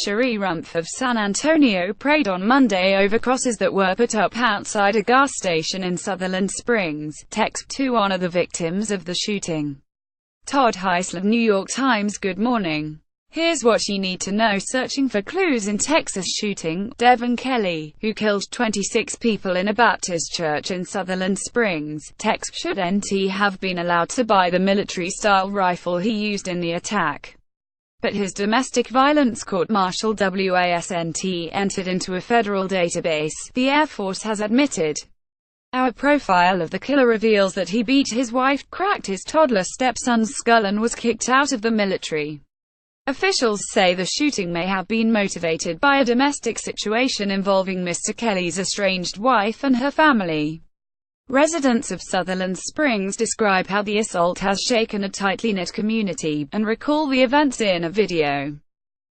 Sheree Rumph of San Antonio prayed on Monday over crosses that were put up outside a gas station in Sutherland Springs, Texas, to honor the victims of the shooting. Todd, HeislerThe, New York Times. Good morning. Here's what you need to know. Searching for clues in Texas shooting. Devin Kelley, who killed 26 people in a Baptist church in Sutherland Springs, Texas, should NT have been allowed to buy the military-style rifle he used in the attack. But his domestic violence court-martial WASNT entered into a federal database, the Air Force has admitted. Our profile of the killer reveals that he beat his wife, cracked his toddler stepson's skull and was kicked out of the military. Officials say the shooting may have been motivated by a domestic situation involving Mr. Kelley's estranged wife and her family. Residents of Sutherland Springs describe how the assault has shaken a tightly knit community, and recall the events in a video.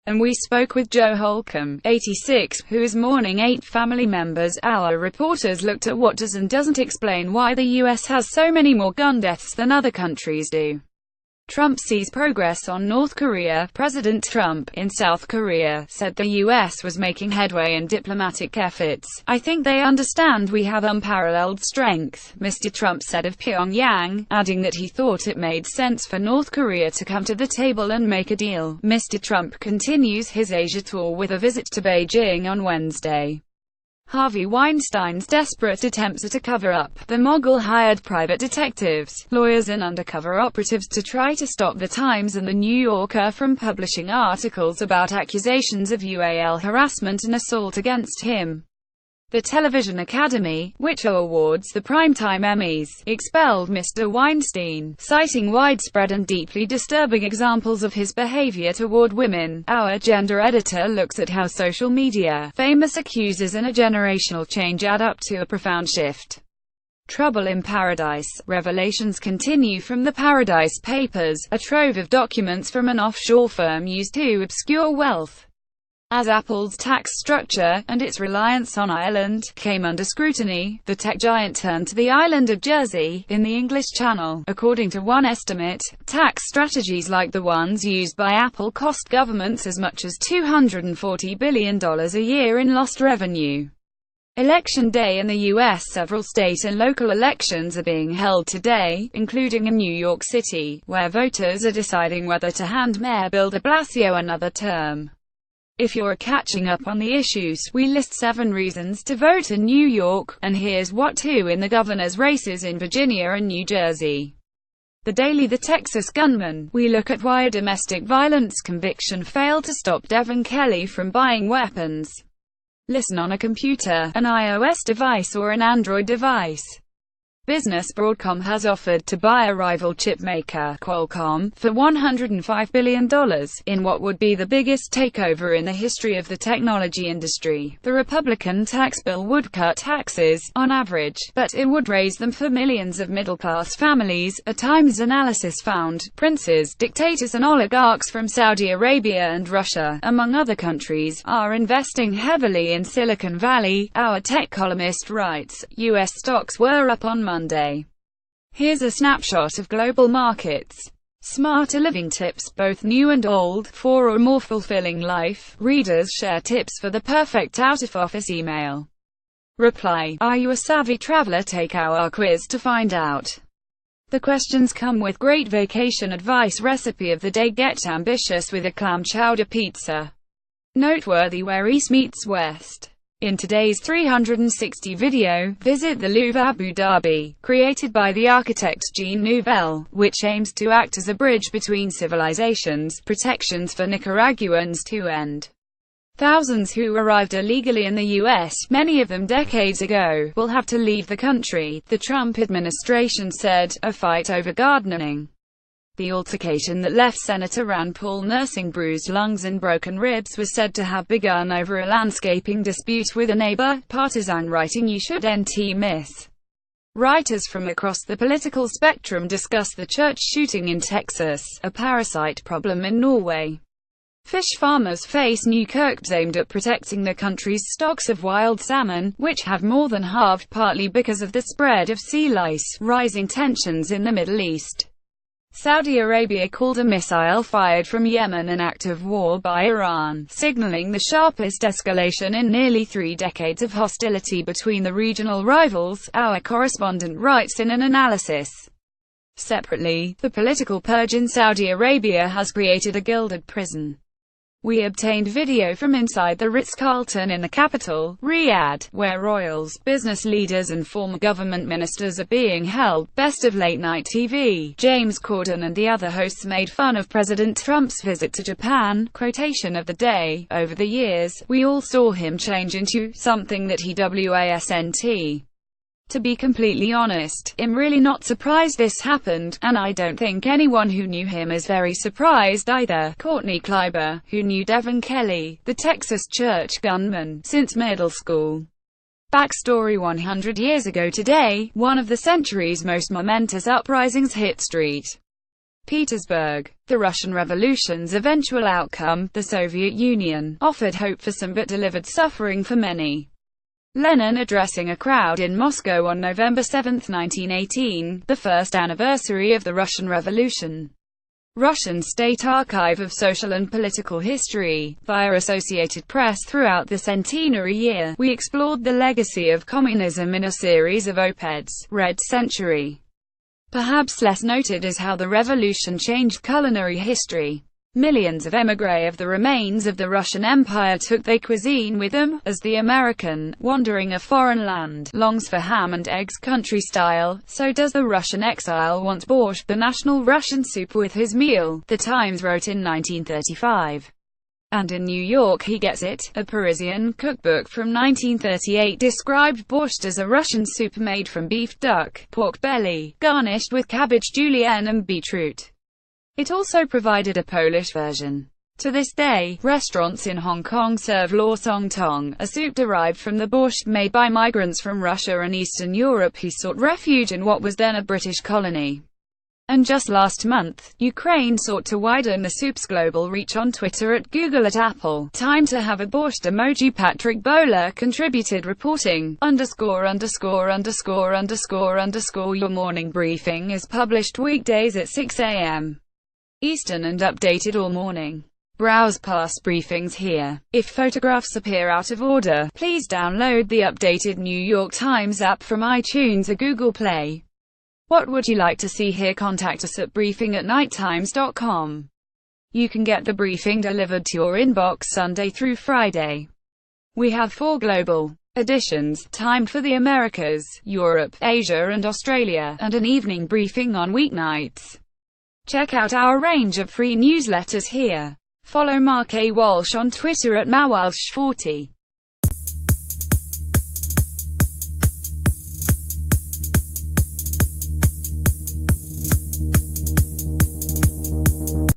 And we spoke with Joe Holcomb, 86, who is mourning 8 family members. Our reporters looked at what does and doesn't explain why the U.S. has so many more gun deaths than other countries do. Trump sees progress on North Korea. President Trump, in South Korea, said the U.S. was making headway in diplomatic efforts. I think they understand we have unparalleled strength, Mr. Trump said of Pyongyang, adding that he thought it made sense for North Korea to come to the table and make a deal. Mr. Trump continues his Asia tour with a visit to Beijing on Wednesday. Harvey Weinstein's desperate attempts at a cover-up. The mogul hired private detectives, lawyers and undercover operatives to try to stop The Times and The New Yorker from publishing articles about accusations of UAL harassment and assault against him. The Television Academy, which awards the Primetime Emmys, expelled Mr. Weinstein, citing widespread and deeply disturbing examples of his behavior toward women. Our gender editor looks at how social media, famous accusers and a generational change add up to a profound shift. Trouble in Paradise. Revelations continue from the Paradise Papers, a trove of documents from an offshore firm used to obscure wealth. As Apple's tax structure, and its reliance on Ireland, came under scrutiny, the tech giant turned to the island of Jersey, in the English Channel. According to one estimate, tax strategies like the ones used by Apple cost governments as much as $240 billion a year in lost revenue. Election day in the U.S. Several state and local elections are being held today, including in New York City, where voters are deciding whether to hand Mayor Bill de Blasio another term. If you're catching up on the issues, we list 7 reasons to vote in New York, and here's what 2 in the governor's races in Virginia and New Jersey. The Daily. The Texas gunman. We look at why a domestic violence conviction failed to stop Devin Kelley from buying weapons. Listen on a computer, an iOS device or an Android device. Business. Broadcom has offered to buy a rival chip maker, Qualcomm, for $105 billion, in what would be the biggest takeover in the history of the technology industry. The Republican tax bill would cut taxes, on average, but it would raise them for millions of middle-class families. A Times analysis found, princes, dictators and oligarchs from Saudi Arabia and Russia, among other countries, are investing heavily in Silicon Valley. Our tech columnist writes, U.S. stocks were up on Monday. Here's a snapshot of global markets. Smarter living tips, both new and old, for a more fulfilling life. Readers share tips for the perfect out-of-office email. Reply: are you a savvy traveler? Take our quiz to find out. The questions come with great vacation advice. Recipe of the day: get ambitious with a clam chowder pizza. Noteworthy where East meets West. In today's 360 video, visit the Louvre Abu Dhabi, created by the architect Jean Nouvel, which aims to act as a bridge between civilizations. Protections for Nicaraguans to end. Thousands who arrived illegally in the U.S., many of them decades ago, will have to leave the country, the Trump administration said. A fight over gardening. The altercation that left Senator Rand Paul nursing bruised lungs and broken ribs was said to have begun over a landscaping dispute with a neighbor. Partisan writing you should NT miss. Writers from across the political spectrum discuss the church shooting in Texas, a parasite problem in Norway. Fish farmers face new curbs aimed at protecting the country's stocks of wild salmon, which have more than halved partly because of the spread of sea lice. Rising tensions in the Middle East. Saudi Arabia called a missile fired from Yemen an act of war by Iran, signaling the sharpest escalation in nearly 3 decades of hostility between the regional rivals, our correspondent writes in an analysis. Separately, the political purge in Saudi Arabia has created a gilded prison. We obtained video from inside the Ritz-Carlton in the capital, Riyadh, where royals, business leaders and former government ministers are being held. Best of late-night TV. James Corden and the other hosts made fun of President Trump's visit to Japan. Quotation of the day: over the years, we all saw him change into something that he wasn't. To be completely honest, I'm really not surprised this happened, and I don't think anyone who knew him is very surprised either. Courtney Kleiber, who knew Devin Kelley, the Texas church gunman, since middle school. Backstory: 100 years ago today, one of the century's most momentous uprisings hit St. Petersburg. The Russian Revolution's eventual outcome, the Soviet Union, offered hope for some but delivered suffering for many. Lenin addressing a crowd in Moscow on November 7, 1918, the first anniversary of the Russian Revolution. Russian State Archive of Social and Political History. Via Associated Press. Throughout the centenary year, we explored the legacy of communism in a series of op-eds. Red Century. Perhaps less noted is how the revolution changed culinary history. Millions of émigrés of the remains of the Russian Empire took their cuisine with them, as the American, wandering a foreign land, longs for ham and eggs country style, so does the Russian exile want borscht, the national Russian soup, with his meal, The Times wrote in 1935. And in New York he gets it. A Parisian cookbook from 1938 described borscht as a Russian soup made from beef, duck, pork belly, garnished with cabbage julienne and beetroot. It also provided a Polish version. To this day, restaurants in Hong Kong serve lau song tong, a soup derived from the borscht made by migrants from Russia and Eastern Europe who sought refuge in what was then a British colony. And just last month, Ukraine sought to widen the soup's global reach on Twitter, at Google, at Apple. Time to have a borscht emoji. Patrick Bowler contributed, reporting, ___________. Your morning briefing is published weekdays at 6 a.m. Eastern and updated all morning. Browse past briefings here. If photographs appear out of order, please download the updated New York Times app from iTunes or Google Play. What would you like to see here? Contact us at briefing@nighttimes.com. You can get the briefing delivered to your inbox Sunday through Friday. We have 4 global editions, timed for the Americas, Europe, Asia and Australia, and an evening briefing on weeknights. Check out our range of free newsletters here. Follow Mark A. Walsh on Twitter at mawalsh40.